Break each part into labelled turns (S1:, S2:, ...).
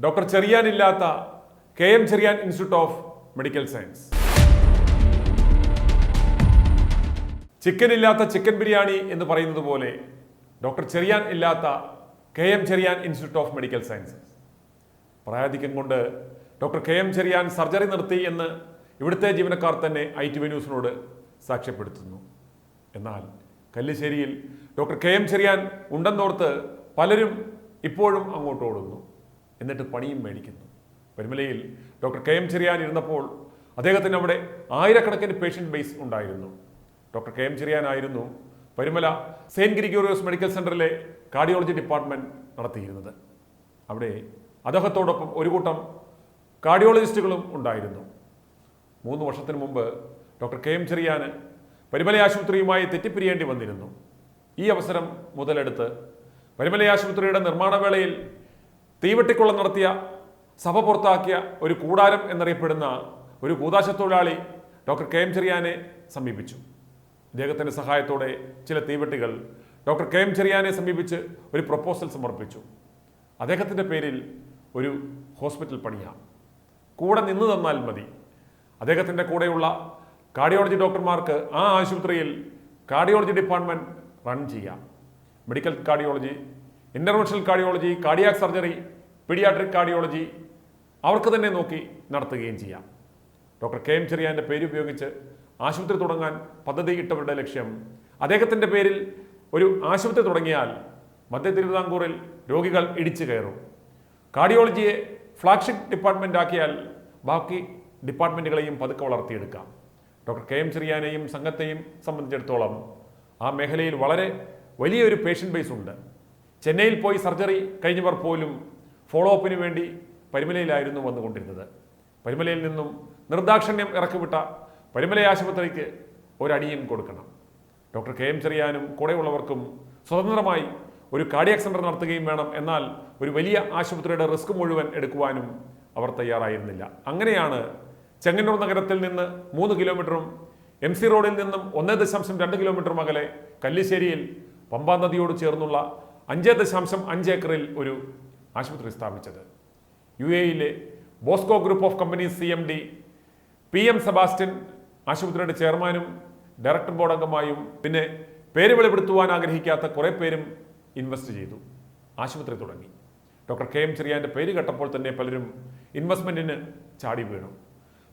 S1: Doctor Cheriyan ഇല്ലാത്ത KM Cheriyan institute of medical science. Chicken ഇല്ലാത്ത chicken biryani എന്ന് പറയുന്നത് പോലെ ഡോക്ടർ ചെറിയാൻ ഇല്ലാത്ത KM Cheriyan institute of medical science. പ്രായാധിക്യം കൊണ്ട് ഡോക്ടർ KM ചെറിയാൻ സർജറി നിർത്തി എന്ന് ഇവിടുത്തെ ജീവനക്കാർ തന്നെ ITV ന്യൂസിനോട് സാക്ഷ്യപ്പെടുത്തുന്നു. എന്നാൽ കല്ലിശ്ശേരിയിൽ ഡോക്ടർ KM ചെറിയാൻ ഉണ്ടെന്നോർത്ത് പലരും ഇപ്പോഴും അങ്ങോട്ട് ഓടുന്നു. എന്നിട്ട് പണിയും മേടിക്കുന്നു. പരുമലയിൽ ഡോക്ടർ KM ചെറിയാൻ ഇരുന്നപ്പോൾ അദ്ദേഹത്തിന് അവിടെ ആയിരക്കണക്കിന് പേഷ്യൻ്റ് ബേസ് ഉണ്ടായിരുന്നു. ഡോക്ടർ KM ചെറിയാൻ ആയിരുന്നു പരുമല സെയിൻറ്റ് ഗ്രിഗോറിയോസ് മെഡിക്കൽ സെൻ്ററിലെ കാർഡിയോളജി ഡിപ്പാർട്ട്മെൻറ്റ് നടത്തിയിരുന്നത്. അവിടെ അദ്ദേഹത്തോടൊപ്പം ഒരു കൂട്ടം കാർഡിയോളജിസ്റ്റുകളും ഉണ്ടായിരുന്നു. 3 വർഷത്തിന് മുമ്പ് ഡോക്ടർ KM ചെറിയാന് പരുമല ആശുപത്രിയുമായി തെറ്റിപ്പിരിയേണ്ടി വന്നിരുന്നു. ഈ അവസരം മുതലെടുത്ത് പരുമല ആശുപത്രിയുടെ നിർമ്മാണ വേളയിൽ തീവെട്ടിക്കൊള്ളം നടത്തിയ സഭ പുറത്താക്കിയ ഒരു കൂടാരം എന്നറിയപ്പെടുന്ന ഒരു കൂതാശത്തൊഴിലാളി ഡോക്ടർ KM ചെറിയാനെ സമീപിച്ചു. ഇദ്ദേഹത്തിൻ്റെ സഹായത്തോടെ ചില തീവെട്ടികൾ ഡോക്ടർ KM ചെറിയാനെ സമീപിച്ച് ഒരു പ്രപ്പോസൽ സമർപ്പിച്ചു. അദ്ദേഹത്തിൻ്റെ പേരിൽ ഒരു ഹോസ്പിറ്റൽ പണിയാം, കൂടെ നിന്ന് തന്നാൽ മതി. അദ്ദേഹത്തിൻ്റെ കൂടെയുള്ള കാർഡിയോളജി ഡോക്ടർമാർക്ക് ആ ആശുപത്രിയിൽ കാർഡിയോളജി ഡിപ്പാർട്ട്മെൻറ്റ് റൺ ചെയ്യാം. Medical cardiology, interventional cardiology, cardiac surgery, paediatric cardiology അവർക്ക് തന്നെ നോക്കി നടത്തുകയും ചെയ്യാം. ഡോക്ടർ KM ചെറിയാൻ്റെ പേര് ഉപയോഗിച്ച് ആശുപത്രി തുടങ്ങാൻ പദ്ധതി ഇട്ടവരുടെ ലക്ഷ്യം അദ്ദേഹത്തിൻ്റെ പേരിൽ ഒരു ആശുപത്രി തുടങ്ങിയാൽ മധ്യ തിരുവിതാംകൂറിൽ രോഗികൾ ഇടിച്ചു കയറും. കാർഡിയോളജിയെ ഫ്ലാഗ്ഷിപ്പ് ഡിപ്പാർട്ട്മെൻ്റ് ആക്കിയാൽ ബാക്കി ഡിപ്പാർട്ട്മെൻറ്റുകളെയും പതുക്കെ വളർത്തിയെടുക്കാം. ഡോക്ടർ KM ചെറിയാനെയും സംഘത്തെയും സംബന്ധിച്ചിടത്തോളം ആ മേഖലയിൽ വളരെ വലിയൊരു പേഷ്യൻ്റ് ബേസ് ഉണ്ട്. ചെന്നൈയിൽ പോയി സർജറി കഴിഞ്ഞവർ പോലും ഫോളോ അപ്പിന് വേണ്ടി പരുമലയിലായിരുന്നു വന്നുകൊണ്ടിരുന്നത്. പരുമലയിൽ നിന്നും നിർദാക്ഷിണ്യം ഇറക്കിവിട്ട പരുമല ആശുപത്രിക്ക് ഒരടിയും കൊടുക്കണം. ഡോക്ടർ KM ചെറിയാനും കൂടെയുള്ളവർക്കും സ്വതന്ത്രമായി ഒരു കാർഡിയാക് സെൻ്റർ നടത്തുകയും വേണം. എന്നാൽ ഒരു വലിയ ആശുപത്രിയുടെ റിസ്ക് മുഴുവൻ എടുക്കുവാനും അവർ തയ്യാറായിരുന്നില്ല. അങ്ങനെയാണ് ചെങ്ങന്നൂർ നഗരത്തിൽ നിന്ന് 3 കിലോമീറ്ററും MC റോഡിൽ നിന്നും 1.2 കിലോമീറ്ററും അകലെ കല്ലിശ്ശേരിയിൽ പമ്പാ നദിയോട് ചേർന്നുള്ള 5.5 ഏക്കറിൽ ഒരു ആശുപത്രി സ്ഥാപിച്ചത്. UAE Bosco group of companies CMD PM Sebastian ആശുപത്രിയുടെ ചെയർമാനും ഡയറക്ടർ ബോർഡ് അംഗമായും പിന്നെ പേര് വെളിപ്പെടുത്തുവാൻ ആഗ്രഹിക്കാത്ത കുറേ പേരും ഇൻവെസ്റ്റ് ചെയ്തു. ആശുപത്രി തുടങ്ങി. ഡോക്ടർ KM ചെറിയാൻ്റെ പേര് കേട്ടപ്പോൾ തന്നെ പലരും ഇൻവെസ്റ്റ്മെൻറ്റിന് ചാടി വീണു.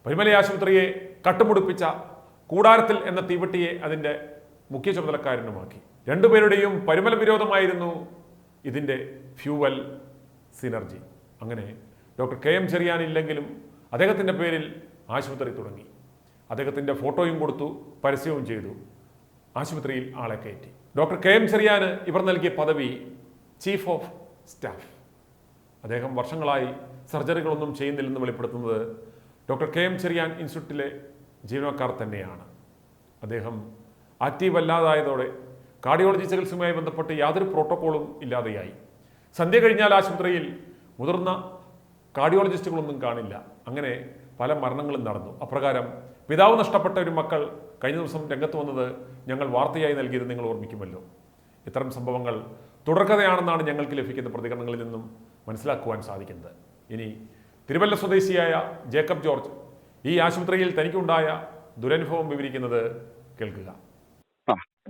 S1: പരുമല ആശുപത്രിയെ കട്ടുമുടിപ്പിച്ച കൂടാരത്തിൽ എന്ന തീവെട്ടിയെ അതിൻ്റെ മുഖ്യ ചുമതലക്കാരനുമാക്കി. രണ്ടുപേരുടെയും പരുമല വിരോധമായിരുന്നു ഇതിൻ്റെ ഫ്യൂവൽ സിനർജി. അങ്ങനെ ഡോക്ടർ KM ചെറിയാൻ ഇല്ലെങ്കിലും അദ്ദേഹത്തിൻ്റെ പേരിൽ ആശുപത്രി തുടങ്ങി. അദ്ദേഹത്തിൻ്റെ ഫോട്ടോയും കൊടുത്തു, പരസ്യവും ചെയ്തു. ആശുപത്രിയിൽ ആളെ കയറ്റി. ഡോക്ടർ KM ചെറിയാന് ഇവർ നൽകിയ പദവി ചീഫ് ഓഫ് സ്റ്റാഫ്. അദ്ദേഹം വർഷങ്ങളായി സർജറികളൊന്നും ചെയ്യുന്നില്ലെന്ന് വെളിപ്പെടുത്തുന്നത് ഡോക്ടർ KM ചെറിയാൻ ഇൻസ്റ്റിറ്റ്യൂട്ടിലെ ജീവനക്കാർ തന്നെയാണ്. അദ്ദേഹം ആക്റ്റീവ് അല്ലാതായതോടെ കാർഡിയോളജി ചികിത്സയുമായി ബന്ധപ്പെട്ട് യാതൊരു പ്രോട്ടോക്കോളും ഇല്ലാതെയായി. സന്ധ്യ കഴിഞ്ഞാൽ ആശുപത്രിയിൽ മുതിർന്ന കാർഡിയോളജിസ്റ്റുകളൊന്നും കാണില്ല. അങ്ങനെ പല മരണങ്ങളും നടന്നു. അപ്രകാരം പിതാവ് നഷ്ടപ്പെട്ട ഒരു മക്കൾ കഴിഞ്ഞ ദിവസം രംഗത്ത് വന്നത് ഞങ്ങൾ വാർത്തയായി നൽകിയത് നിങ്ങൾ ഓർമ്മിക്കുമല്ലോ. ഇത്തരം സംഭവങ്ങൾ തുടർക്കഥയാണെന്നാണ് ഞങ്ങൾക്ക് ലഭിക്കുന്ന പ്രതികരണങ്ങളിൽ നിന്നും മനസ്സിലാക്കുവാൻ സാധിക്കുന്നത്. ഇനി തിരുവല്ല സ്വദേശിയായ ജേക്കബ് ജോർജ് ഈ ആശുപത്രിയിൽ തനിക്കുണ്ടായ ദുരനുഭവം വിവരിക്കുന്നത് കേൾക്കുക.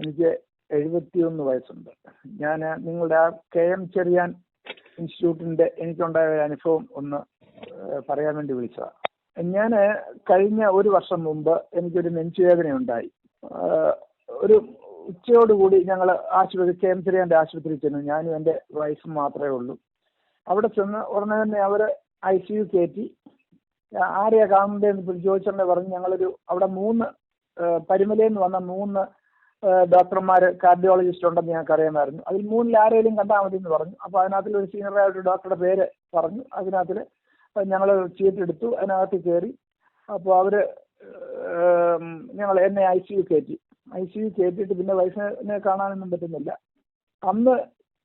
S2: എനിക്ക് 71 വയസ്സുണ്ട്. ഞാൻ നിങ്ങളുടെ ആ KM ചെറിയാൻ ഇൻസ്റ്റിറ്റ്യൂട്ടിൻ്റെ എനിക്കുണ്ടായ ഒരു അനുഭവം ഒന്ന് പറയാൻ വേണ്ടി വിളിച്ചതാണ്. ഞാൻ കഴിഞ്ഞ 1 വർഷം മുമ്പ് എനിക്കൊരു നെഞ്ചുവേദനയുണ്ടായി. ഒരു ഉച്ചയോടുകൂടി ഞങ്ങൾ ആശുപത്രി KM ചെറിയാൻ്റെ ആശുപത്രിയിൽ ചെന്നു. ഞാനും എൻ്റെ വൈഫും മാത്രമേ ഉള്ളൂ. അവിടെ ചെന്ന് ഉടനെ തന്നെ അവർ ICU കയറ്റി. ആരെയാ കാണേണ്ടതെന്ന് ചോദിച്ചെന്നെ പറഞ്ഞ് ഞങ്ങളൊരു അവിടെ 3 പരുമലയിൽ നിന്ന് വന്ന 3 ഡോക്ടർമാർ കാർഡിയോളജിസ്റ്റ് ഉണ്ടെന്ന് ഞങ്ങൾക്ക് അറിയാമായിരുന്നു. അതിൽ 3-ൽ ആരെങ്കിലും കണ്ടാൽ മതി എന്ന് പറഞ്ഞു. അപ്പോൾ അതിനകത്തിൽ ഒരു സീനിയറായിട്ട് ഡോക്ടറുടെ പേര് പറഞ്ഞു. അതിനകത്തിൽ ഞങ്ങൾ ചീട്ട് എടുത്തു, അതിനകത്ത് കയറി. അപ്പോൾ അവർ എന്നെ ICU കയറ്റിയിട്ട് പിന്നെ വയസ്സിനെ കാണാനൊന്നും പറ്റുന്നില്ല. അന്ന്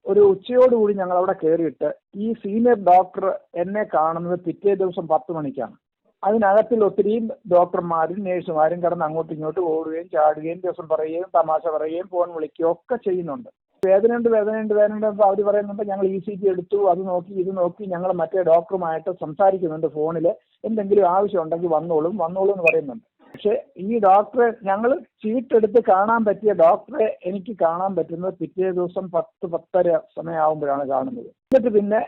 S2: ഒരു ഉച്ചയോടുകൂടി ഞങ്ങൾ അവിടെ കയറിയിട്ട് ഈ സീനിയർ ഡോക്ടർ എന്നെ കാണുന്നത് പിറ്റേ ദിവസം 10 മണിക്കാണ്. അതിനകത്തിൽ ഒത്തിരിയും ഡോക്ടർമാരും നേഴ്സുമാരും കിടന്ന് അങ്ങോട്ടും ഇങ്ങോട്ടും ഓടുകയും ചാടുകയും ദിവസം പറയുകയും തമാശ പറയുകയും ഫോൺ വിളിക്കുകയും ഒക്കെ ചെയ്യുന്നുണ്ട്. വേദനയുണ്ട് അപ്പോൾ അവർ പറയുന്നുണ്ട് ഞങ്ങൾ ECG എടുത്തു, അത് നോക്കി ഇത് നോക്കി, ഞങ്ങൾ മറ്റേ ഡോക്ടറുമായിട്ട് സംസാരിക്കുന്നുണ്ട് ഫോണിൽ, എന്തെങ്കിലും ആവശ്യം ഉണ്ടെങ്കിൽ വന്നോളൂ എന്ന് പറയുന്നുണ്ട്. പക്ഷെ ഈ ഡോക്ടറെ ഞങ്ങൾ ചീട്ടെടുത്ത് കാണാൻ പറ്റിയ ഡോക്ടറെ എനിക്ക് കാണാൻ പറ്റുന്നത് പിറ്റേ ദിവസം 10-10:30 സമയമാകുമ്പോഴാണ് കാണുന്നത്. എന്നിട്ട് പിന്നെ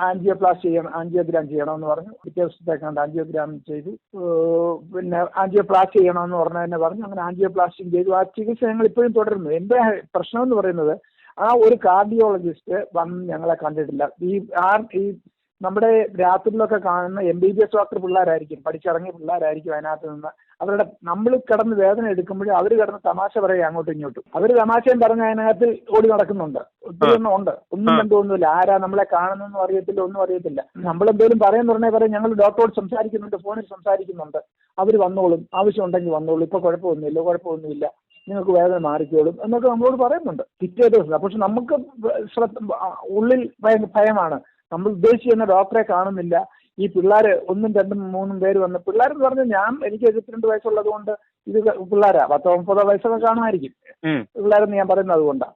S2: ആൻജിയോഗ്രാം ചെയ്യണമെന്ന് പറഞ്ഞു. പിറ്റേ ദിവസത്തേക്കാണ്ട് ആൻജിയോഗ്രാം ചെയ്തു. പിന്നെ ആൻജിയോപ്ലാസ്റ്റി ചെയ്യണമെന്ന് പറഞ്ഞു. അങ്ങനെ ആൻജിയോപ്ലാസ്റ്റിയും ചെയ്തു. ആ ചികിത്സ ഞങ്ങൾ ഇപ്പോഴും തുടരുന്നു. എൻ്റെ പ്രശ്നം എന്ന് പറയുന്നത് ആ ഒരു കാർഡിയോളജിസ്റ്റ് വന്ന് ഞങ്ങളെ കണ്ടിട്ടില്ല. ഈ നമ്മുടെ രാത്രിയിലൊക്കെ കാണുന്ന MBBS ഡോക്ടർ പിള്ളേരായിരിക്കും, പഠിച്ചിറങ്ങിയ പിള്ളേരായിരിക്കും. അതിനകത്ത് നിന്ന് നമ്മൾ കിടന്ന് വേദന എടുക്കുമ്പോഴും അവർ കിടന്ന് തമാശ പറയുക അങ്ങോട്ടും ഇങ്ങോട്ടും. അവർ തമാശയും പറഞ്ഞ് അതിനകത്ത് ഓടി നടക്കുന്നുണ്ട്. ഒത്തിരി എണ്ണം ഉണ്ട്. ഒന്നും കണ്ടൊന്നുമില്ല. ആരാ നമ്മളെ കാണുന്നൊന്നും അറിയത്തില്ല, ഒന്നും അറിയത്തില്ല. നമ്മളെന്തേലും പറയുന്നുണ്ടെങ്കിൽ പറയും ഞങ്ങൾ ഡോക്ടറോട് സംസാരിക്കുന്നുണ്ട്, ഫോണിൽ സംസാരിക്കുന്നുണ്ട്, അവർ വന്നോളും, ആവശ്യം ഉണ്ടെങ്കിൽ വന്നോളൂ, ഇപ്പോൾ കുഴപ്പമൊന്നുമില്ല, നിങ്ങൾക്ക് വേദന മാറിക്കോളും എന്നൊക്കെ നമ്മളോട് പറയുന്നുണ്ട് പിറ്റേ ദിവസം. പക്ഷെ നമുക്ക് ഉള്ളിൽ ഭയമാണ്. നമ്മൾ ഉദ്ദേശിക്കുന്ന ഡോക്ടറെ കാണുന്നില്ല. ഈ പിള്ളേർ 1, 2, 3 പേര് വന്ന്, പിള്ളേരെന്ന് പറഞ്ഞാൽ എനിക്ക് 72 വയസ്സുള്ളത് കൊണ്ട് ഇത് പിള്ളേരാ, 10-30 വയസ്സൊക്കെ കാണുമായിരിക്കും പിള്ളേരെന്ന് ഞാൻ പറയുന്നത്. അതുകൊണ്ടാണ്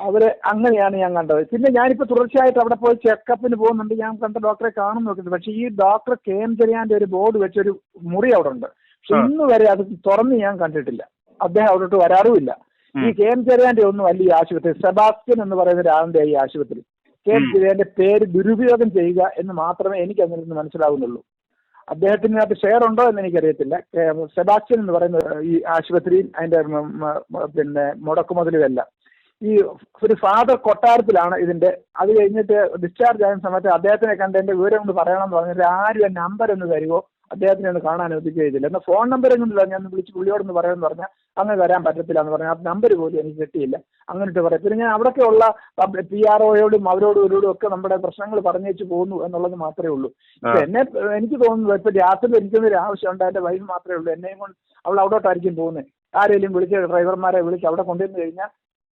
S2: അവര് അങ്ങനെയാണ് ഞാൻ കണ്ടത്. പിന്നെ ഞാനിപ്പോൾ തുടർച്ചയായിട്ട് അവിടെ പോയി ചെക്കപ്പിന് പോകുന്നുണ്ട്. ഞാൻ കണ്ട ഡോക്ടറെ കാണും നോക്കുന്നുണ്ട്. പക്ഷെ ഈ ഡോക്ടർ KM ചെറിയാന്റെ ഒരു ബോർഡ് വെച്ചൊരു മുറി അവിടെ ഉണ്ട്. പക്ഷെ ഇന്ന് വരെ അത് തുറന്ന് ഞാൻ കണ്ടിട്ടില്ല. അദ്ദേഹം അവിടോട്ട് വരാറുമില്ല. ഈ KM ചെറിയാന്റെ ഒന്നും വലിയ ആശുപത്രി, സെബാസ്റ്റ്യൻ എന്ന് പറയുന്ന ഒരാളുടെ ഈ ആശുപത്രി, KM ചെറിയാന്റെ പേര് ദുരുപയോഗം ചെയ്യുക എന്ന് മാത്രമേ എനിക്ക് അതിൽ നിന്ന് മനസ്സിലാവുന്നുള്ളൂ. അദ്ദേഹത്തിനകത്ത് ഷെയർ ഉണ്ടോ എന്ന് എനിക്കറിയത്തില്ല. സെബാസ്റ്റ്യൻ എന്ന് പറയുന്ന ഈ ആശുപത്രിയിൽ അതിന്റെ പിന്നെ മുടക്കുമുതലുമല്ല. ഈ ഒരു ഫാദർ കൊട്ടാരത്തിലാണ് ഇതിന്റെ. അത് കഴിഞ്ഞിട്ട് ഡിസ്ചാർജ് ആകുന്ന സമയത്ത് അദ്ദേഹത്തിനെ കണ്ട് എന്റെ വിവരം ഒന്ന് പറയണമെന്ന് പറഞ്ഞിട്ട് ആരും ആ നമ്പർ ഒന്ന് തരുമോ, അദ്ദേഹത്തിനെ ഒന്ന് കാണാൻ അനുവദിക്കുകയില്ല. എന്നാൽ ഫോൺ നമ്പർ ഒന്നുമില്ല, ഞാൻ വിളിച്ച് പുള്ളിയോടൊന്ന് പറയാമെന്ന് പറഞ്ഞാൽ അങ്ങനെ വരാൻ പറ്റത്തില്ല എന്ന് പറഞ്ഞാൽ ആ നമ്പർ പോലും എനിക്ക് കിട്ടിയില്ല. അങ്ങനെയിട്ട് പറയാം. പിന്നെ ഞാൻ അവിടെയൊക്കെ ഉള്ള PROയോടും അവരോടും ഒക്കെ നമ്മുടെ പ്രശ്നങ്ങൾ പറഞ്ഞേച്ച് പോകുന്നു എന്നുള്ളത് മാത്രമേ ഉള്ളൂ. എനിക്ക് തോന്നുന്നു ഇപ്പൊ രാത്രി എനിക്കൊന്നൊരു ആവശ്യമുണ്ട്, എന്റെ വൈഫ് മാത്രമേ ഉള്ളൂ. എന്നെയും കൊണ്ട് അവൾ അവിടോട്ടായിരിക്കും പോകുന്നത്. ആരെങ്കിലും വിളിച്ച് ഡ്രൈവർമാരെ വിളിച്ച് അവിടെ കൊണ്ടുവന്ന് കഴിഞ്ഞാൽ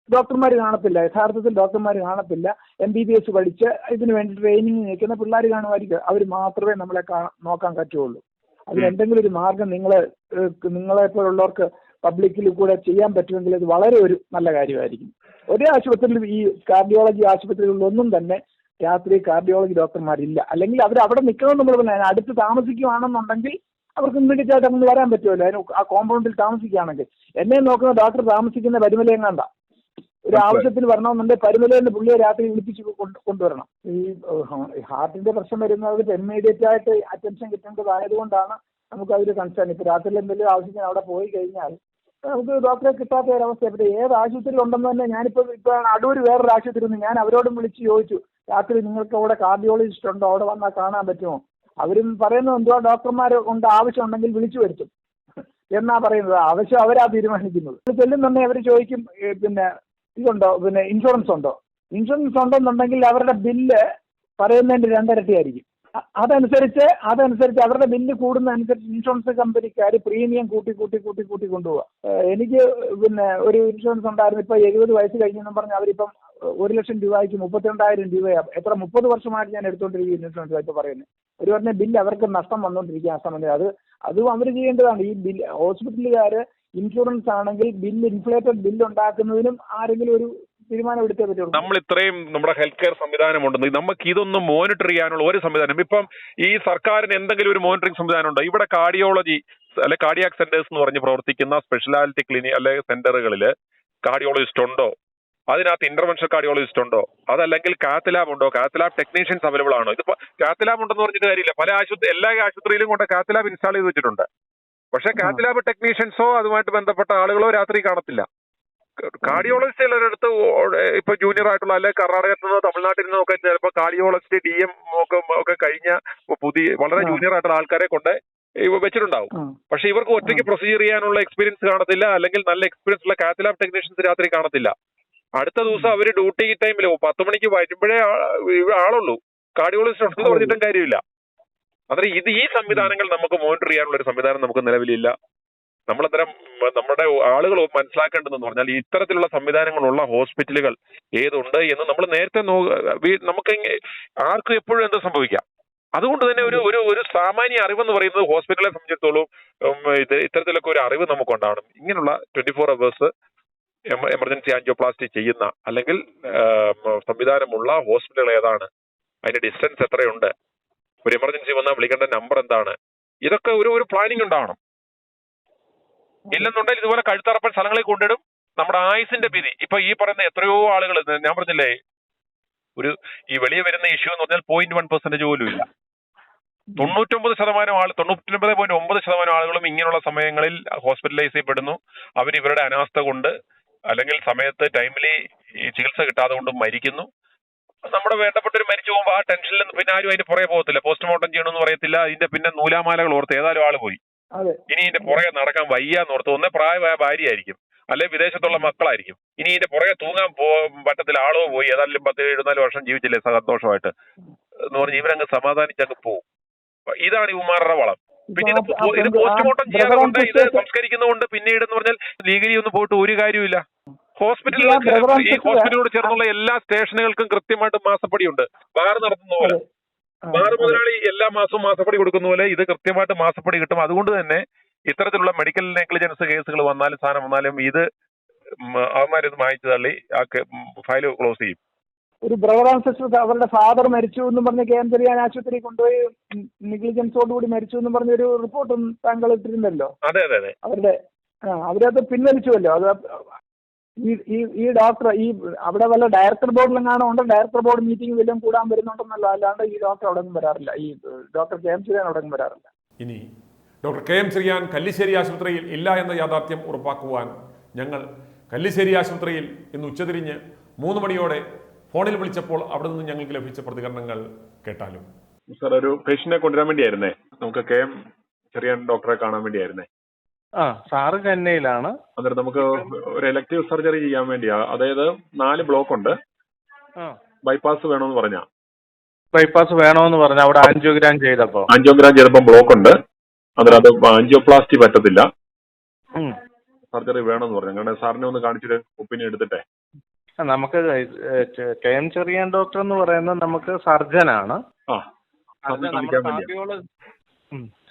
S2: ഡോക്ടർമാർ കാണത്തില്ല. യഥാർത്ഥത്തിൽ ഡോക്ടർമാർ കാണത്തില്ല. MBBS പഠിച്ച് ഇതിന് വേണ്ടി ട്രെയിനിങ് നിൽക്കുന്ന പിള്ളേർ കാണുമായിരിക്കും. അവർ മാത്രമേ നമ്മളെ നോക്കാൻ പറ്റുള്ളൂ. അതിനെന്തെങ്കിലും ഒരു മാർഗം നിങ്ങളെപ്പോലുള്ളവർക്ക് പബ്ലിക്കിൽ കൂടെ ചെയ്യാൻ പറ്റുമെങ്കിൽ അത് വളരെ ഒരു നല്ല കാര്യമായിരിക്കും. ഒരേ ആശുപത്രിയിൽ, ഈ കാർഡിയോളജി ആശുപത്രികളിലൊന്നും തന്നെ രാത്രി കാർഡിയോളജി ഡോക്ടർമാരില്ല. അല്ലെങ്കിൽ അവർ അവിടെ നിൽക്കണമെന്ന് നമ്മൾ പറഞ്ഞാൽ അടുത്ത് താമസിക്കുകയാണെന്നുണ്ടെങ്കിൽ അവർക്ക് ഇമ്മീഡിയറ്റ് ആയിട്ട് അങ്ങ് വരാൻ പറ്റുമല്ലോ. അതിന് ആ കോമ്പൗണ്ടിൽ താമസിക്കുകയാണെങ്കിൽ. എന്നെ നോക്കുന്ന ഡോക്ടർ താമസിക്കുന്ന പരുമലയെങ്ങാണ്ട. ഒരു ആവശ്യത്തിന് വരണമെന്നുണ്ടെങ്കിൽ പരുമലയിൽ പുള്ളിയെ രാത്രി വിളിപ്പിച്ച് കൊണ്ടുവരണം. ഈ ഹാർട്ടിന്റെ പ്രശ്നം വരുന്നത് ഇമ്മീഡിയറ്റ് ആയിട്ട് അറ്റൻഷൻ കിട്ടേണ്ടതായതുകൊണ്ടാണ് നമുക്ക് അതൊരു കൺസേൺ. ഇപ്പോൾ രാത്രിയിൽ എന്തെങ്കിലും ആവശ്യത്തിന് അവിടെ പോയി കഴിഞ്ഞാൽ നമുക്ക് ഡോക്ടറെ കിട്ടാത്ത ഒരവസ്ഥ. ഇവിടെ ഏത് ആശുപത്രി ഉണ്ടെന്ന് തന്നെ ഇപ്പോൾ അടൂർ വേറൊരു ആശുപത്രി ഉണ്ട്. ഞാൻ അവരോടും വിളിച്ച് ചോദിച്ചു, രാത്രി നിങ്ങൾക്ക് അവിടെ കാർഡിയോളജിസ്റ്റ് ഉണ്ടോ, അവിടെ വന്നാൽ കാണാൻ പറ്റുമോ? അവരും പറയുന്നത് എന്തുവാ, ഡോക്ടർമാർ ഉണ്ട്, ആവശ്യം ഉണ്ടെങ്കിൽ വിളിച്ചു വരുത്തും എന്നാ പറയുന്നത്. ആവശ്യം അവരാ തീരുമാനിക്കുന്നത്. ചെല്ലുന്നുണ്ടെങ്കിൽ അവർ ചോദിക്കും പിന്നെ ഇതുണ്ടോ, പിന്നെ ഇൻഷുറൻസ് ഉണ്ടോന്നുണ്ടെങ്കിൽ അവരുടെ ബില്ല് പറയുന്നതിന്റെ 2 ഇരട്ടിയായിരിക്കും. അതനുസരിച്ച് അവരുടെ ബില്ല് കൂടുന്നതനുസരിച്ച് ഇൻഷുറൻസ് കമ്പനിക്കാർ പ്രീമിയം കൂട്ടി കൊണ്ടുപോവുക. എനിക്ക് പിന്നെ ഒരു ഇൻഷുറൻസ് ഉണ്ടായിരുന്നു. ഇപ്പൊ 70 വയസ്സ് കഴിഞ്ഞെന്നും പറഞ്ഞ് അവരിപ്പം 1 ലക്ഷം രൂപയ്ക്ക് 32,000 രൂപയാണ്. എത്ര 30 വർഷമായിട്ട് ഞാൻ എടുത്തുകൊണ്ടിരിക്കുന്ന ഇൻഷുറൻസ് ഇപ്പൊ പറയുന്നത്. ഒരു പറഞ്ഞ ബില്ല് അവർക്ക് നഷ്ടം വന്നുകൊണ്ടിരിക്കുക. ആ സമയത്ത് അതും അവർ ചെയ്യേണ്ടതാണ്. ഈ ബില്ല് ഹോസ്പിറ്റലുകാര് ഇൻഷുറൻസ് ആണെങ്കിൽ ഇൻഫ്ലേറ്റഡ് ബില്ല് ഉണ്ടാക്കുന്നതിനും ആരെങ്കിലും ഒരു തീരുമാനം എടുത്തേ പറ്റുള്ളൂ.
S3: നമ്മൾ ഇത്രയും നമ്മുടെ ഹെൽത്ത് കെയർ സംവിധാനം ഉണ്ടെന്ന് നമുക്ക് ഇതൊന്നും മോണിറ്റർ ചെയ്യാനുള്ള ഒരു സംവിധാനം ഇപ്പം ഈ സർക്കാരിന് എന്തെങ്കിലും ഒരു മോണിറ്ററിംഗ് സംവിധാനം ഉണ്ടോ? ഇവിടെ കാർഡിയോളജി അല്ലെ കാർഡിയാക് സെന്റേഴ്സ് എന്ന് പറഞ്ഞ് പ്രവർത്തിക്കുന്ന സ്പെഷ്യാലിറ്റി ക്ലിനിക് അല്ലെ സെന്ററുകളിൽ കാർഡിയോളജിസ്റ്റ് ഉണ്ടോ? അതിനകത്ത് ഇന്റർവെൻഷൻ കാർഡിയോളജിസ്റ്റ് ഉണ്ടോ? അതല്ലെങ്കിൽ കാത്ത് ലാബ് ഉണ്ടോ? കാത്ത് ലാബ് ടെക്നീഷ്യൻസ് അവൈലബിൾ ആണോ? ഇതിപ്പോ കാത്ത് ലാബ് ഉണ്ടെന്ന് പറഞ്ഞിട്ട് കാര്യമില്ല. എല്ലാ ആശുപത്രിയിലും കൊണ്ട് കാത്ത് ലാബ് ഇൻസ്റ്റാൾ ചെയ്ത് വെച്ചിട്ടുണ്ട്. പക്ഷെ കാത്ത് ലാബ് ടെക്നീഷ്യൻസോ അതുമായിട്ട് ബന്ധപ്പെട്ട ആളുകളോ രാത്രി കാണത്തില്ല. കാർഡിയോളജിസ്റ്റ് ചിലരടുത്ത് ഇപ്പൊ ജൂനിയർ ആയിട്ടുള്ള അല്ലെങ്കിൽ കർണാടകത്തിൽ നിന്നോ തമിഴ്നാട്ടിൽ നിന്നോ ഒക്കെ ചിലപ്പോൾ കാർഡിയോളജിസ്റ്റ് DM ഒക്കെ കഴിഞ്ഞ വളരെ ജൂനിയർ ആയിട്ടുള്ള ആൾക്കാരെ കൊണ്ട് വെച്ചിട്ടുണ്ടാവും. പക്ഷെ ഇവർക്ക് ഒറ്റയ്ക്ക് പ്രൊസീജിയർ ചെയ്യാനുള്ള എക്സ്പീരിയൻസ് കാണത്തില്ല. അല്ലെങ്കിൽ നല്ല എക്സ്പീരിയൻസ് ഉള്ള കാത്ത് ലാബ് ടെക്നീഷ്യൻസ് രാത്രി കാണത്തില്ല. അടുത്ത ദിവസം അവര് ഡ്യൂട്ടി ടൈമിൽ 10 മണിക്ക് വരുമ്പോഴേ ആളുള്ളൂ. കാർഡിയോളജിസ്റ്റ് ഉണ്ടെന്ന് പറഞ്ഞിട്ടും കാര്യമില്ല. അതായത് ഈ സംവിധാനങ്ങൾ നമുക്ക് മോണിറ്റർ ചെയ്യാനുള്ള ഒരു സംവിധാനം നമുക്ക് നിലവിലില്ല. നമ്മളത്തരം നമ്മുടെ ആളുകൾ മനസ്സിലാക്കേണ്ടതെന്ന് പറഞ്ഞാൽ ഇത്തരത്തിലുള്ള സംവിധാനങ്ങളുള്ള ഹോസ്പിറ്റലുകൾ ഏതുണ്ട് എന്ന് നമ്മൾ നേരത്തെ നമുക്ക് ആർക്കും എപ്പോഴും എന്ത് സംഭവിക്കാം. അതുകൊണ്ട് തന്നെ ഒരു സാമാന്യ അറിവെന്ന് പറയുന്നത് ഹോസ്പിറ്റലിനെ സംബന്ധിച്ചിടത്തോളം ഇത്തരത്തിലൊക്കെ ഒരു അറിവ് നമുക്കുണ്ടാവണം. ഇങ്ങനെയുള്ള 24 hours എമർജൻസി ആൻജിയോപ്ലാസ്റ്റി ചെയ്യുന്ന അല്ലെങ്കിൽ സംവിധാനമുള്ള ഹോസ്പിറ്റലുകൾ ഏതാണ്, അതിന്റെ ഡിസ്റ്റൻസ് എത്രയുണ്ട്, ഒരു എമർജൻസി വന്നാൽ വിളിക്കേണ്ട നമ്പർ എന്താണ്, ഇതൊക്കെ ഒരു പ്ലാനിങ് ഉണ്ടാവണം. ഇല്ലെന്നുണ്ടെങ്കിൽ ഇതുപോലെ കഴുത്തറപ്പൻ സ്ഥലങ്ങളിൽ കൊണ്ടിടും. നമ്മുടെ ആയുസിന്റെ ഭീതി. ഇപ്പൊ ഈ പറയുന്ന എത്രയോ ആളുകൾ, ഞാൻ പറഞ്ഞില്ലേ, ഈ വെളിയെ വരുന്ന ഇഷ്യൂ എന്ന് പറഞ്ഞാൽ 0.1% പോലും ഇല്ല. 99.9% ആളുകളും ഇങ്ങനെയുള്ള സമയങ്ങളിൽ ഹോസ്പിറ്റലൈസ് ചെയ്യപ്പെടുന്നു. ഇവരുടെ അനാസ്ഥ കൊണ്ട് അല്ലെങ്കിൽ സമയത്ത് ടൈമിലി ഈ ചികിത്സ കിട്ടാതെ കൊണ്ട് മരിക്കുന്നു. നമ്മുടെ വേണ്ടപ്പെട്ടവർ മരിച്ചു പോകുമ്പോൾ ആ ടെൻഷനിൽ നിന്ന് പിന്നെ ആരും അതിന്റെ പുറകെ പോകത്തില്ല. പോസ്റ്റ്മോർട്ടം ചെയ്യണമെന്ന് പറയത്തില്ല. ഇതിന്റെ പിന്നെ നൂലാമാലകൾ ഓർത്ത് ഏതായാലും ആള് പോയി, ഇനി ഇതിന്റെ പുറകെ നടക്കാൻ വയ്യാന്നോർത്ത് ഒന്നേ പ്രായമായ ഭാര്യയായിരിക്കും, അല്ലെ വിദേശത്തുള്ള മക്കളായിരിക്കും. ഇനി ഇതിന്റെ പുറകെ തൂങ്ങാൻ പറ്റത്തില്ല, ആളോ പോയി, ഏതായാലും 10-14 വർഷം ജീവിച്ചില്ലേ സന്തോഷമായിട്ട് എന്ന് പറഞ്ഞ് ഇവരങ്ങ് സമാധാനിച്ചങ്ങ് പോകും. ഇതാണ് ഇവന്മാരുടെ വളം. പിന്നെ ഇത് പോസ്റ്റ്മോർട്ടം ചെയ്യാതെ കൊണ്ട് ഇത് സംസ്കരിക്കുന്നതുകൊണ്ട് പിന്നീട് എന്ന് പറഞ്ഞാൽ ലീഗലി ഒന്നും പോയിട്ട് ഒരു കാര്യമില്ല. ഈ ഹോസ്പിറ്റലിനോട് ചേർന്നുള്ള എല്ലാ സ്റ്റേഷനുകൾക്കും കൃത്യമായിട്ട് മാസപ്പടിയുണ്ട്. ബാർ നടത്തുന്ന പോലെ ബാർ മുതലാളി എല്ലാ മാസവും മാസപ്പടി കൊടുക്കുന്ന പോലെ ഇത് കൃത്യമായിട്ട് മാസപ്പടി കിട്ടും. അതുകൊണ്ട് തന്നെ ഇത്തരത്തിലുള്ള മെഡിക്കൽ നെഗ്ലിജൻസ് കേസുകൾ വന്നാലും സാധനം വന്നാലും ഇത് അവന്മാരിത് മായ്ച്ചു തള്ളി ആ ഫയൽ ക്ലോസ് ചെയ്യും.
S2: ഒരു ബ്രദർ ആൻഡ് സിസ്റ്റർ അവരുടെ ഫാദർ മരിച്ചു എന്നും പറഞ്ഞ് KM ചെറിയാൻ ആശുപത്രി കൊണ്ടുപോയി നെഗ്ലിജൻസോടുകൂടി മരിച്ചു എന്നും പറഞ്ഞൊരു റിപ്പോർട്ടും താങ്കൾ ഇട്ടിരുന്നല്ലോ.
S3: അതെ അതെ അതെ.
S2: അവരത് പിൻവലിച്ചുവല്ലോ. അത് ഈ ഡോക്ടർ അവിടെ വല്ല ഡയറക്ടർ ബോർഡിലെങ്ങാണോ ഉണ്ട്, ഡയറക്ടർ ബോർഡ് മീറ്റിംഗ് വല്ലതും കൂടാൻ വരുന്നുണ്ടെന്നല്ലോ. അല്ലാണ്ട് ഈ ഡോക്ടർ അവിടെ വരാറില്ല, ഈ ഡോക്ടർ KM ചെറിയാൻ അവിടെ വരാറില്ല.
S1: ഇനി ഡോക്ടർ KM ചെറിയാൻ കല്ലിശ്ശേരി ആശുപത്രിയിൽ ഇല്ല എന്ന യാഥാർത്ഥ്യം ഉറപ്പാക്കുവാൻ ഞങ്ങൾ കല്ലിശ്ശേരി ആശുപത്രിയിൽ ഇന്ന് ഉച്ചതിരിഞ്ഞ് 3 മണിയോടെ ഫോണിൽ വിളിച്ചപ്പോൾ അവിടെ നിന്ന് ഞങ്ങൾക്ക് ലഭിച്ച പ്രതികരണങ്ങൾ കേട്ടാലും.
S3: സാർ, ഒരു പേഷ്യന്റിനെ കൊണ്ടുവരാൻ വേണ്ടിയായിരുന്നേ, നമുക്ക് KM ചെറിയാൻ ഡോക്ടറെ കാണാൻ വേണ്ടിയായിരുന്നേ.
S4: സാറ് ചെന്നൈയിലാണ്.
S3: അന്നേരം നമുക്ക് ഒരു എലക്ടീവ് സർജറി ചെയ്യാൻ വേണ്ടിയാ. അതായത് 4 ബ്ലോക്ക് ഉണ്ട്, ബൈപ്പാസ് വേണമെന്ന് പറഞ്ഞാ.
S4: ബൈപ്പാസ് വേണമെന്ന് പറഞ്ഞ അവിടെ ആൻജിയോഗ്രാം ചെയ്തപ്പോ
S3: ബ്ലോക്ക് ഉണ്ട്. അന്നേരം അത് ആൻജിയോപ്ലാസ്റ്റി പറ്റത്തില്ല, സർജറി വേണമെന്ന് പറഞ്ഞു. അങ്ങനെ സാറിനെ ഒന്ന് കാണിച്ചിട്ട് ഒപ്പീനിയൻ എടുത്തിട്ടെ.
S4: നമുക്ക് KM ചെറിയാൻ ഡോക്ടർ എന്ന് പറയുന്നത് നമുക്ക് സർജനാണ്.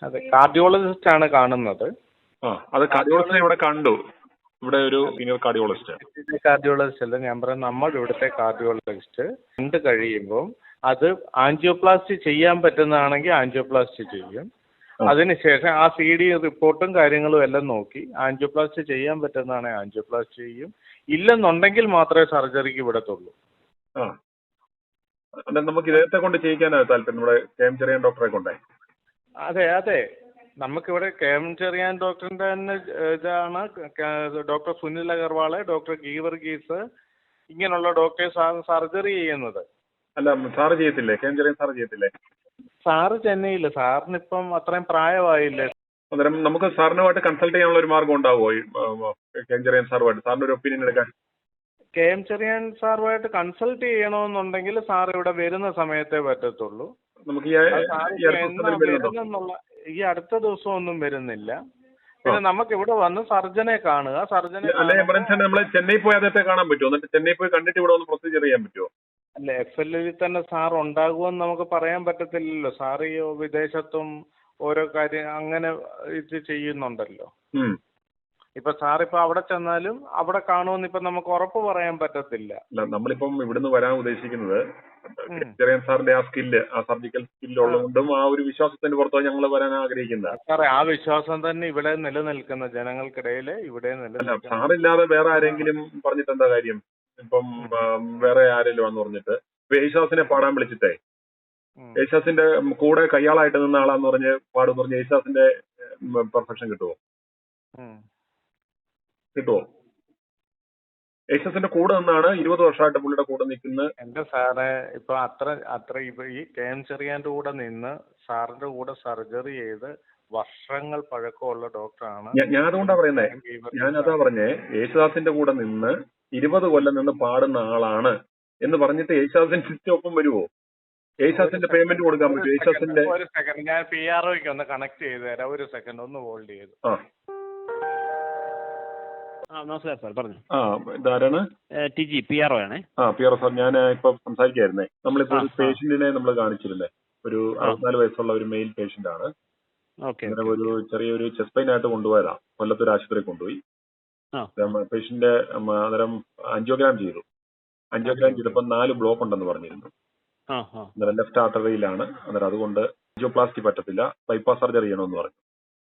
S4: അതെ, കാർഡിയോളജിസ്റ്റ് ആണ് കാണുന്നത്.
S3: അത് കാർഡിയോളജിസ്റ്റ് ഇവിടെ കണ്ടു. ഇവിടെ ഒരു സീനിയർ കാർഡിയോളജിസ്റ്റ്
S4: അല്ല, ഞാൻ പറയുന്നത് നമ്മുടെ ഇവിടുത്തെ കാർഡിയോളജിസ്റ്റ് കണ്ടു കഴിയുമ്പോൾ അത് ആൻജിയോപ്ലാസ്റ്റി ചെയ്യാൻ പറ്റുന്നതാണെങ്കിൽ ആൻജിയോപ്ലാസ്റ്റി ചെയ്യും. അതിനുശേഷം ആ CD റിപ്പോർട്ടും കാര്യങ്ങളും എല്ലാം നോക്കി ആൻജിയോപ്ലാസ്റ്റി ചെയ്യാൻ പറ്റുന്നതാണെങ്കിൽ ആൻജിയോപ്ലാസ്റ്റി ചെയ്യും. ഇല്ലെന്നുണ്ടെങ്കിൽ മാത്രമേ സർജറിക്ക് വിടത്തുള്ളൂ.
S3: നമുക്ക് ഇദ്ദേഹത്തെ കൊണ്ട് ചെയ്യിക്കാനാണ് താല്പര്യം, നമ്മുടെ KM ചെറിയാൻ ഡോക്ടറെ കൊണ്ടേ.
S4: അതെ, നമുക്കിവിടെ KM ചെറിയാൻ ഡോക്ടറിന്റെ തന്നെ ഇതാണ് ഡോക്ടർ സുനിൽ അഗർവാള്, ഡോക്ടർ ഗീവർഗീസ്, ഇങ്ങനെയുള്ള ഡോക്ടേഴ്സാണ് സർജറി ചെയ്യുന്നത്.
S3: അല്ല, സാറ് ചെയ്യത്തില്ലേ? KM ചെറിയാൻ സാറ് ചെയ്യത്തില്ലേ?
S4: സാറ് ചെന്നൈയില്, സാറിനിപ്പം അത്രയും പ്രായമായില്ലേ.
S3: അന്നേരം നമുക്ക് സാറിനുമായിട്ട് കൺസൾട്ട് ചെയ്യാനുള്ള ഒരു മാർഗം ഉണ്ടാവുമോ KM ചെറിയാൻ സാറുമായിട്ട്? സാറിന്റെ ഒരു ഒപ്പീനിയൻ എടുക്കാൻ.
S4: KM ചെറിയാൻ സാറുമായിട്ട് കൺസൾട്ട് ചെയ്യണമെന്നുണ്ടെങ്കിൽ സാർ ഇവിടെ വരുന്ന സമയത്തേ പറ്റത്തുള്ളൂ.
S3: നമുക്ക്
S4: ഈ അടുത്ത ദിവസം ഒന്നും വരുന്നില്ല. പിന്നെ നമുക്ക് ഇവിടെ വന്ന് സർജനെ കാണുക.
S3: എമർജൻസി നമ്മള് ചെന്നൈ പോയി അദ്ദേഹത്തെ കാണാൻ പറ്റുമോ? എന്നിട്ട് ചെന്നൈ പോയി കണ്ടിട്ട് ഇവിടെ ഒന്ന് പ്രൊസീജിയർ ചെയ്യാൻ പറ്റുമോ?
S4: അല്ല, FLL തന്നെ സാർ ഉണ്ടാകുമെന്ന് നമുക്ക് പറയാൻ പറ്റത്തില്ലല്ലോ. സാർ ഈ വിദേശത്തും ഓരോ കാര്യം അങ്ങനെ ഇത് ചെയ്യുന്നുണ്ടല്ലോ. ഇപ്പൊ സാറിപ്പോ അവിടെ ചെന്നാലും അവിടെ കാണുമെന്ന് ഇപ്പൊ നമുക്ക് ഉറപ്പ് പറയാൻ പറ്റത്തില്ല.
S3: നമ്മളിപ്പം ഇവിടുന്ന് വരാൻ ഉദ്ദേശിക്കുന്നത് ചെറിയാൻ സാറിന്റെ ആ സ്കില്ല്, ആ സർജിക്കൽ സ്കില്ല് ഉള്ളതുകൊണ്ടും ആ ഒരു വിശ്വാസത്തിന്റെ പുറത്തോ ഞങ്ങൾ വരാൻ ആഗ്രഹിക്കുന്നത്.
S4: സാറേ, ആ വിശ്വാസം തന്നെ ഇവിടെ നിലനിൽക്കുന്ന ജനങ്ങൾക്കിടയിൽ ഇവിടെ നിലനിൽക്കുന്ന.
S3: സാറില്ലാതെ വേറെ ആരെങ്കിലും പറഞ്ഞിട്ട് എന്താ കാര്യം? ഇപ്പം വേറെ ആരെങ്കിലും വന്ന് പറഞ്ഞിട്ട് യേശുദാസിനെ പാടാൻ വിളിച്ചിട്ടേ യേശുദാസിന്റെ കൂടെ കയ്യാളായിട്ട് നിന്ന ആളാന്ന് പറഞ്ഞ് പാടുന്ന് പറഞ്ഞ് യേശുദാസിന്റെ പെർഫെക്ഷൻ കിട്ടുമോ? യേശുദാസിന്റെ കൂടെ നിന്നാണ് 20 വർഷമായിട്ട് പുള്ളിയുടെ കൂടെ നിൽക്കുന്നത്.
S4: എന്റെ സാറേ, ഇപ്പൊ അത്ര ഈ KM ചെറിയാന്റെ കൂടെ നിന്ന് സാറിന്റെ കൂടെ സർജറി ചെയ്ത് വർഷങ്ങൾ പഴക്കമുള്ള ഡോക്ടറാണ്.
S3: ഞാൻ അതുകൊണ്ടാ പറയുന്നേ, ഞാനതാ പറഞ്ഞേ, യേശുദാസിന്റെ കൂടെ നിന്ന് 20 കൊല്ലം നിന്ന് പാടുന്ന ആളാണ് എന്ന് പറഞ്ഞിട്ട് യേശുദാസിന്റെ ഒപ്പം വരുമോ? യേശുദാസിന്റെ പേയ്മെന്റ് കൊടുക്കാൻ പറ്റുമോ? യേശുദാസിന്റെ
S4: ഒരു സെക്കൻഡ്, ഞാൻ PROയ്ക്ക് ഒന്ന് കണക്ട് ചെയ്ത് തരാം. ഒരു സെക്കൻഡ് ഒന്ന് ഹോൾഡ് ചെയ്തു.
S5: നമസ്കാരം സാർ, പറഞ്ഞു.
S3: ഇതാരാണ്?
S5: TG PRO ആണേ.
S3: PRO സാർ, ഞാൻ ഇപ്പൊ സംസാരിക്കായിരുന്നേ. നമ്മളിപ്പോ ഒരു പേഷ്യന്റിനെ നമ്മൾ കാണിച്ചിരുന്നേ, ഒരു 64 വയസ്സുള്ള ഒരു മെയിൽ പേഷ്യന്റ് ആണ്. ഒരു ചെറിയൊരു ചെസ്റ്റ് പെയിൻ ആയിട്ട് കൊണ്ടുപോയതാ, കൊല്ലത്തൊരു ആശുപത്രി കൊണ്ടുപോയി.
S5: ആ.
S3: പേഷ്യന്റ് അന്നേരം ആൻജിയോഗ്രാം ചെയ്തു. ആൻജിയോഗ്രാം ചെയ്തപ്പോൾ 4 ബ്ലോക്ക് ഉണ്ടെന്ന് പറഞ്ഞിരുന്നു.
S5: ആ ആ
S3: അന്നേരം ലെഫ്റ്റ് ആർട്ടറിയിലാണ്. അന്നേരം അതുകൊണ്ട് ആൻജിയോപ്ലാസ്റ്റി പറ്റത്തില്ല, ബൈപ്പാസ് സർജറി ചെയ്യണമെന്ന് പറഞ്ഞു.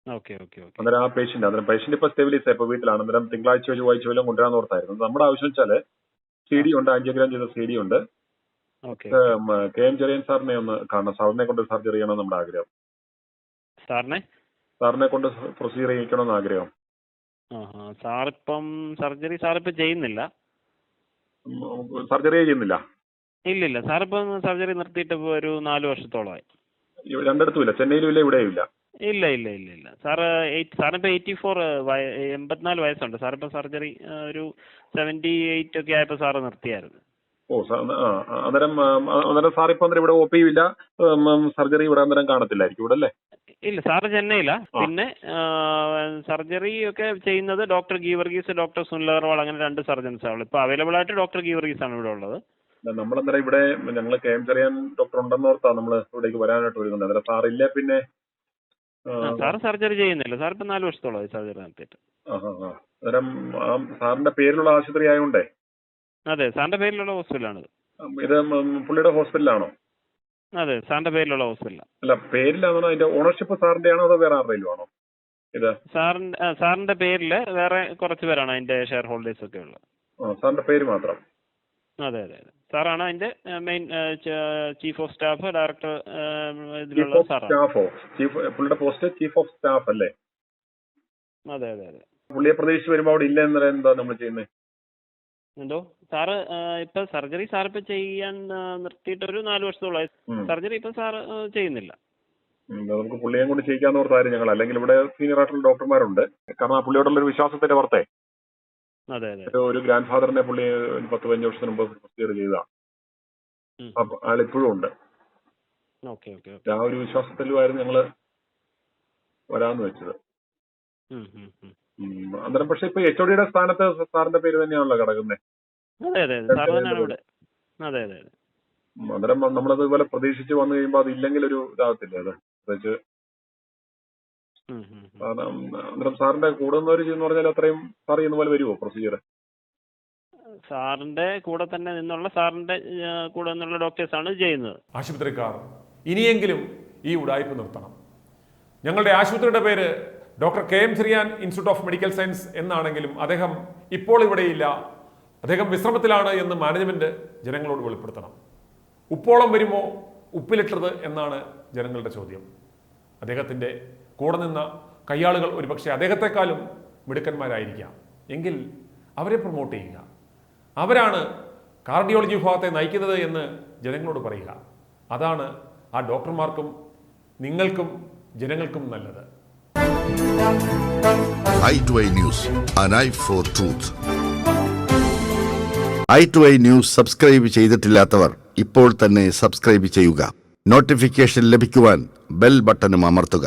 S5: ഓക്കെ ഓക്കെ ഓക്കെ
S3: അന്നേരം ആ പേഷ്യന്റ് ഇപ്പൊ സ്റ്റെബിലൈസ് ആയി, ഇപ്പൊ വീട്ടിലാണ്. അന്നേരം തിങ്കളാഴ്ച ചൊവ്വാഴ്ച വല്ലതും കൊണ്ടുവരാന്ന് ഓർത്തായിരുന്നു. നമ്മുടെ ആവശ്യം വെച്ചാല് CD ഉണ്ട്, ആൻജിയോഗ്രാം ചെയ്ത CD ഉണ്ട്.
S5: ഓക്കെ
S3: KM ചെറിയൻ സാറിനെ ഒന്ന് കാണണം. സാറിനെ കൊണ്ട് സർജറി ചെയ്യണമെന്ന് നമ്മുടെ ആഗ്രഹം. സാറിനെ കൊണ്ട് പ്രൊസീജിയർ ചെയ്യിക്കണമെന്ന് ആഗ്രഹം.
S5: ആ ആ സാറിപ്പം സർജറി സാറിപ്പോൾ ചെയ്യുന്നില്ല?
S3: സർജറി ചെയ്യുന്നില്ല?
S5: ഇല്ലില്ല, സാറിപ്പം സർജറി നിർത്തിയിട്ട് ഇപ്പോൾ ഒരു 4 വർഷത്തോളമായി.
S3: രണ്ടിടത്തും ഇല്ല, ചെന്നൈയിലും ഇല്ല, ഇവിടെയും ഇല്ല?
S5: ഇല്ല ഇല്ല ഇല്ല ഇല്ല സാറ് സാറിപ്പോൾ 84 വയസ്സുണ്ട്. സാറിപ്പോൾ സർജറി ഒരു 78 ഒക്കെ ആയപ്പോൾ സാറ് നിർത്തിയായിരുന്നു.
S3: ഓ അന്നേരം സാറിപ്പോ ഇവിടെ OP ഇല്ല, സർജറി ഇവിടെ അന്നേരം കാണത്തില്ലായിരിക്കും ഇവിടെ അല്ലേ?
S5: ഇല്ല, സാറ് ചെന്നൈയിലാ. പിന്നെ സർജറി ഒക്കെ ചെയ്യുന്നത് ഡോക്ടർ ഗീവർഗീസ്, ഡോക്ടർ സുനിൽ അഗർവാൾ, അങ്ങനെ 2 സർജൻസ് ആണ് ഇപ്പോൾ അവൈലബിൾ ആയിട്ട്. ഡോക്ടർ ഗീവർഗീസ് ആണ് ഇവിടെ ഉള്ളത്.
S3: നമ്മളന്നേരം ഇവിടെ ഞങ്ങൾ KM ചെറിയാൻ ഡോക്ടർ ഉണ്ടെന്നോർത്താ നമ്മൾ ഇവിടേക്ക് വരാനായിട്ട് വരുന്നുണ്ട്. അന്നേരം സാറില്ലേ പിന്നെ?
S5: സാറ് സർജറി ചെയ്യുന്നില്ല, സാറിപ്പോൾ 4 വർഷത്തോളമായി സർജറി നടത്തിയിട്ട്.
S3: അന്നേരം സാറിന്റെ പേരിലുള്ള ആശുപത്രി ആയതുകൊണ്ടേ?
S5: അതെ, സാറിന്റെ പേരിലുള്ള ഹോസ്പിറ്റലാണിത്.
S3: ഇത് പുള്ളിയുടെ ഹോസ്പിറ്റലാണോ?
S5: അതെ, സാറിന്റെ പേരിലുള്ള ഹോസ്പിറ്റലാണ്.
S3: അല്ല, പേരിലാണോ? അതിന്റെ ഓണർഷിപ്പ് സാറിന്റെ ആണോ അതോ വേറെ ആരുടെയും ആണോ ഇത്?
S5: സാറിന്റെ പേരിൽ വേറെ കുറച്ച് പേരാണ് അതിന്റെ ഷെയർ ഹോൾഡേഴ്സ് ഒക്കെ ഉള്ളത്.
S3: സാറിന്റെ പേര് മാത്രം?
S5: അതെ അതെ അതെ, സാറാണ് അതിന്റെ main chief of staff, director ഇതിലുള്ള സാറാണ്.
S3: പുള്ളിയുടെ പോസ്റ്റ് ചീഫ് ഓഫ് സ്റ്റാഫ് അല്ലേ?
S5: അതെ അതെ അതെ.
S3: പുള്ളിയെ പ്രതീക്ഷിച്ച് വരുമ്പോൾ അവിടെ ഇല്ല എന്നല്ല, എന്താ നമ്മൾ ചെയ്യുന്നത്?
S5: എന്തോ സാറ് ഇപ്പൊ സർജറി സാറിപ്പോ ചെയ്യാൻ നിർത്തിയിട്ട് ഒരു 4 വർഷത്തോളമായി. സർജറി ഇപ്പൊ സാറ് ചെയ്യുന്നില്ല.
S3: നമുക്ക് പുള്ളിയെ കൊണ്ട് ചെയ്യിക്കാന്ന് ഓർത്തായിരുന്നു ഞങ്ങൾ. അല്ലെങ്കിൽ ഇവിടെ സീനിയർ ആയിട്ടുള്ള ഡോക്ടർമാരുണ്ട്. കാരണം ആ പുള്ളിയോടുള്ള ഒരു വിശ്വാസത്തിന്റെ പുറത്തെ
S5: അതെ അതെ
S3: ഒരു ഗ്രാൻഡ് ഫാദറിനെ പുള്ളി 10-15 വർഷത്തിന് മുമ്പ് പ്രൊസീജിയർ ചെയ്താ. അപ്പൊ അയാൾ ഇപ്പോഴും ഉണ്ട്.
S5: Okay okay.
S3: ആ ഒരു വിശ്വാസത്തിലുമായിരുന്നു ഞങ്ങള് വരാന്ന് വെച്ചത്. അന്നേരം പക്ഷെ ഇപ്പൊ HOD സ്ഥാനത്ത് സാറിന്റെ പേര് തന്നെയാണല്ലോ കിടക്കുന്നത്?
S5: അതെ അതെ, സാർ തന്നെയാണ് ഇവിടെ. അതെ അതെ അതെ.
S3: അന്നേരം നമ്മളത് ഇതുപോലെ പ്രതീക്ഷിച്ച് വന്നു കഴിയുമ്പോൾ അത് ഇല്ലെങ്കിൽ ഒരു ഇതാകത്തില്ലേ അത്? പ്രത്യേകിച്ച് അന്നേരം സാറിന്റെ കൂടുന്നവർ എന്ന് പറഞ്ഞാൽ അത്രയും സാർ ചെയ്യുന്ന പോലെ വരുമോ പ്രൊസീജിയർ?
S5: സാറിന്റെ കൂടെ തന്നെ നിന്നുള്ള സാറിന്റെ കൂടെ നിന്നുള്ള ഡോക്ടേഴ്സാണ് ചെയ്യുന്നത്.
S1: ആശുപത്രിക്കാർ ഇനിയെങ്കിലും ഈ ഉടായ്പ നിർത്തണം. ഞങ്ങളുടെ ആശുപത്രിയുടെ പേര് doctor KM Cheriyan institute of medical science എന്നാണെങ്കിലും അദ്ദേഹം ഇപ്പോൾ ഇവിടെയില്ല, അദ്ദേഹം വിശ്രമത്തിലാണ് എന്ന് മാനേജ്മെന്റ് ജനങ്ങളോട് വെളിപ്പെടുത്തണം. ഉപ്പോളം വരുമോ ഉപ്പിലിട്ടത് എന്നാണ് ജനങ്ങളുടെ ചോദ്യം. അദ്ദേഹത്തിൻ്റെ കൂടെ നിന്ന കയ്യാളുകൾ ഒരുപക്ഷെ അദ്ദേഹത്തെക്കാളും മിടുക്കന്മാരായിരിക്കാം. എങ്കിൽ അവരെ പ്രൊമോട്ട് ചെയ്യുക. അവരാണ് കാർഡിയോളജി വിഭാഗത്തെ നയിക്കുന്നത് എന്ന് ജനങ്ങളോട് പറയുക. അതാണ് ആ ഡോക്ടർമാർക്കും നിങ്ങൾക്കും ജനങ്ങൾക്കും നല്ലത്.
S6: i2i News, an eye for truth. i2i News subscribe ചെയ്തിട്ടില്ലാത്തവർ ഇപ്പോൾ തന്നെ സബ്സ്ക്രൈബ് ചെയ്യുക. നോട്ടിഫിക്കേഷൻ ലഭിക്കുവാൻ ബെൽ ബട്ടണും അമർത്തുക.